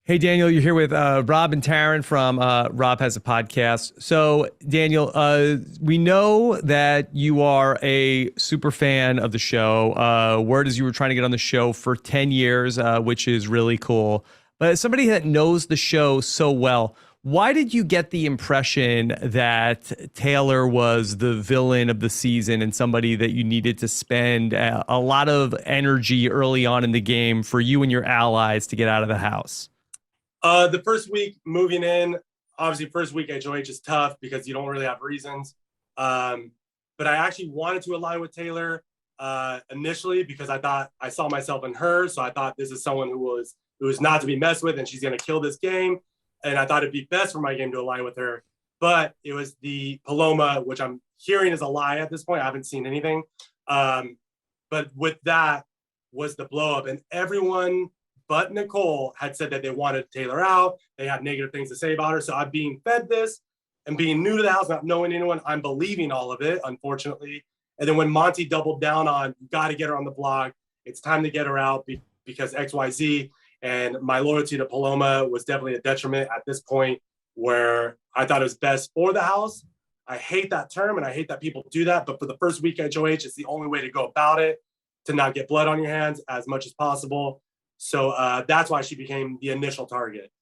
Hey, Daniel, you're here with Rob and Taran from Rob Has a Podcast. So, Daniel, we know that you are a super fan of the show. Word is you were trying to get on the show for 10 years, which is really cool. But as somebody that knows the show so well, why did you get the impression that Taylor was the villain of the season and somebody that you needed to spend a lot of energy early on in the game for you and your allies to get out of the house? The first week moving in, obviously, first week HOH is tough because you don't really have reasons. But I actually wanted to align with Taylor initially because I thought I saw myself in her. So I thought this is someone who is not to be messed with, and she's going to kill this game. And I thought it'd be best for my game to align with her. But it was the Paloma, which I'm hearing is a lie at this point. I haven't seen anything. But with that was the blow up, and everyone but Nicole had said that they wanted Taylor out. They had negative things to say about her. So I'm being fed this and being new to the house, not knowing anyone, I'm believing all of it, unfortunately. And then when Monty doubled down on, you got to get her on the blog, it's time to get her out because XYZ. And my loyalty to Paloma was definitely a detriment at this point where I thought it was best for the house. I hate that term and I hate that people do that. But for the first week HOH, it's the only way to go about it, to not get blood on your hands as much as possible. So that's why she became the initial target.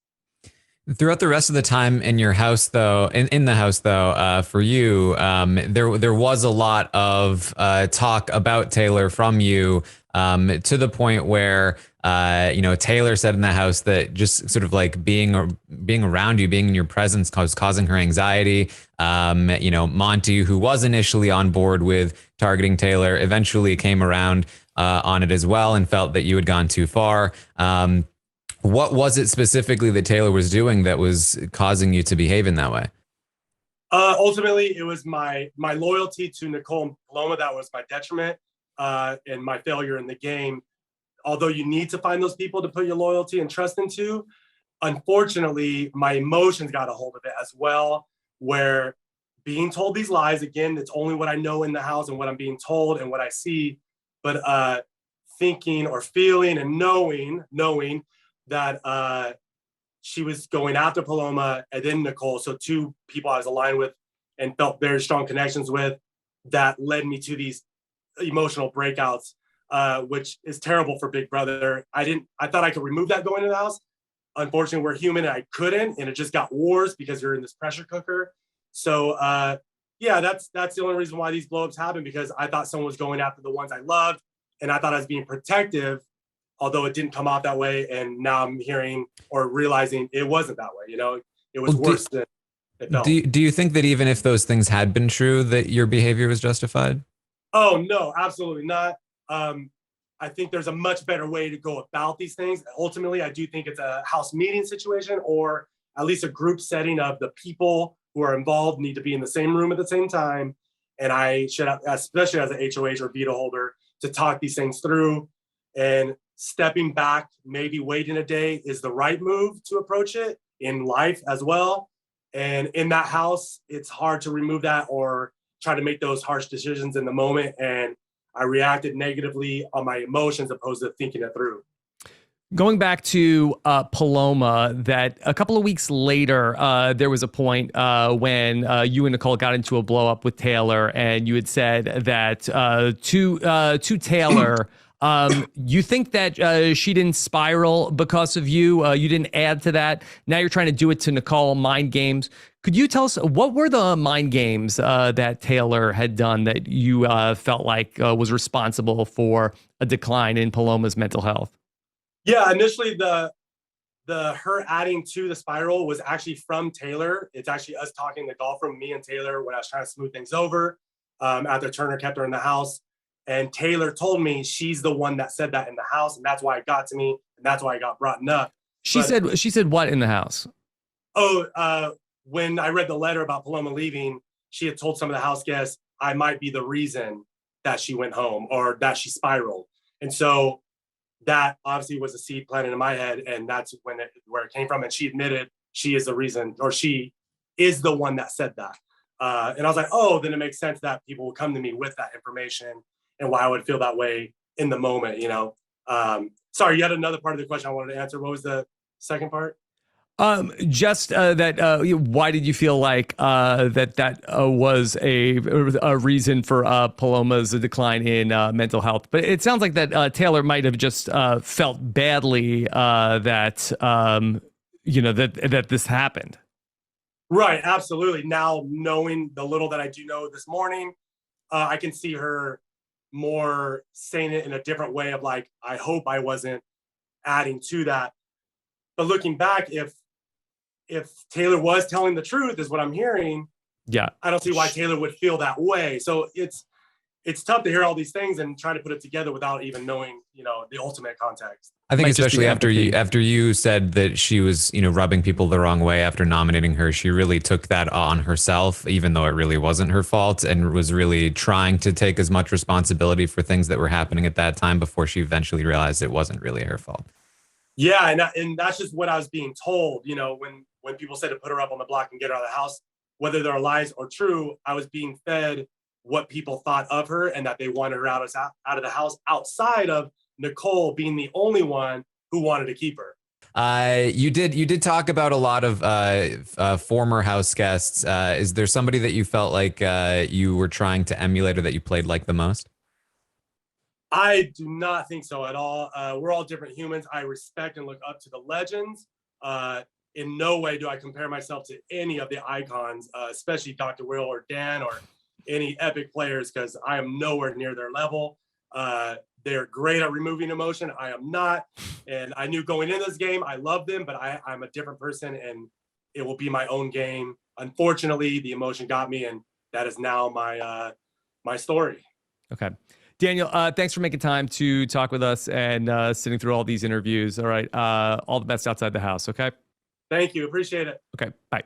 Throughout the rest of the time in your house, though, in the house, though, for you, there was a lot of talk about Taylor from you, to the point where Taylor said in the house that just sort of like being around you, being in your presence, causing her anxiety. Monty, who was initially on board with targeting Taylor, eventually came around on it as well and felt that you had gone too far. What was it specifically that Taylor was doing that was causing you to behave in that way? Ultimately, it was my loyalty to Nicole and Paloma that was my detriment, and my failure in the game. Although you need to find those people to put your loyalty and trust into, unfortunately, my emotions got a hold of it as well, where being told these lies, again, it's only what I know in the house and what I'm being told and what I see, but thinking or feeling and knowing that she was going after Paloma and then Nicole. So two people I was aligned with and felt very strong connections with, that led me to these emotional breakouts, which is terrible for Big Brother. I thought I could remove that going into the house. Unfortunately, we're human and I couldn't, and it just got worse because you're in this pressure cooker. So yeah, that's the only reason why these blowups happen, because I thought someone was going after the ones I loved, and I thought I was being protective, although it didn't come off that way. And now I'm hearing or realizing it wasn't that way. It was worse than it felt. Do you think that even if those things had been true, that your behavior was justified? Oh, no, absolutely not. I think there's a much better way to go about these things. Ultimately, I do think it's a house meeting situation, or at least a group setting of the people who are involved need to be in the same room at the same time. And I should have, especially as an HOH or veto holder, to talk these things through. And stepping back, maybe waiting a day is the right move to approach it in life as well. And in that house, it's hard to remove that or try to make those harsh decisions in the moment. And I reacted negatively on my emotions opposed to thinking it through. Going back to Paloma, that a couple of weeks later, there was a point when you and Nicole got into a blow up with Taylor, and you had said that to Taylor, you think that she didn't spiral because of you. You didn't add to that. Now you're trying to do it to Nicole, mind games. Could you tell us what were the mind games that Taylor had done that you felt like was responsible for a decline in Paloma's mental health? Yeah, initially the her adding to the spiral was actually from Taylor. It's actually us talking in the golf room, me and Taylor, when I was trying to smooth things over after Turner kept her in the house. And Taylor told me she's the one that said that in the house, and that's why it got to me, and that's why I got brought up. She said what in the house? When I read the letter about Paloma leaving, she had told some of the house guests I might be the reason that she went home or that she spiraled. And so that obviously was a seed planted in my head, and that's where it came from. And she admitted she is the reason, or she is the one that said that. And I was like, oh, then it makes sense that people will come to me with that information and why I would feel that way in the moment, Sorry, you had another part of the question I wanted to answer. What was the second part? Just that. Why did you feel like that was a reason for Paloma's decline in mental health? But it sounds like that Taylor might have just felt badly that that this happened. Right, absolutely. Now, knowing the little that I do know this morning, I can see her more saying it in a different way of like, I hope I wasn't adding to that. But looking back, if Taylor was telling the truth, is what I'm hearing, yeah, I don't see why Taylor would feel that way. So it's tough to hear all these things and try to put it together without even knowing, the ultimate context. I think Might just be especially empathy. after you said that she was, rubbing people the wrong way after nominating her, she really took that on herself, even though it really wasn't her fault, and was really trying to take as much responsibility for things that were happening at that time before she eventually realized it wasn't really her fault. Yeah, and that's just what I was being told. When people said to put her up on the block and get her out of the house, whether they're lies or true, I was being fed what people thought of her and that they wanted her out of the house, outside of Nicole being the only one who wanted to keep her. You did talk about a lot of former house guests. Is there somebody that you felt like you were trying to emulate or that you played like the most? I do not think so at all. We're all different humans. I respect and look up to the legends. In no way do I compare myself to any of the icons, especially Dr. Will or Dan or any epic players, because I am nowhere near their level. They're great at removing emotion. I am not. And I knew going into this game, I love them, but I'm a different person and it will be my own game. Unfortunately, the emotion got me, and that is now my story. Okay. Daniel, thanks for making time to talk with us and sitting through all these interviews. All right. All the best outside the house. Okay. Thank you. Appreciate it. Okay. Bye.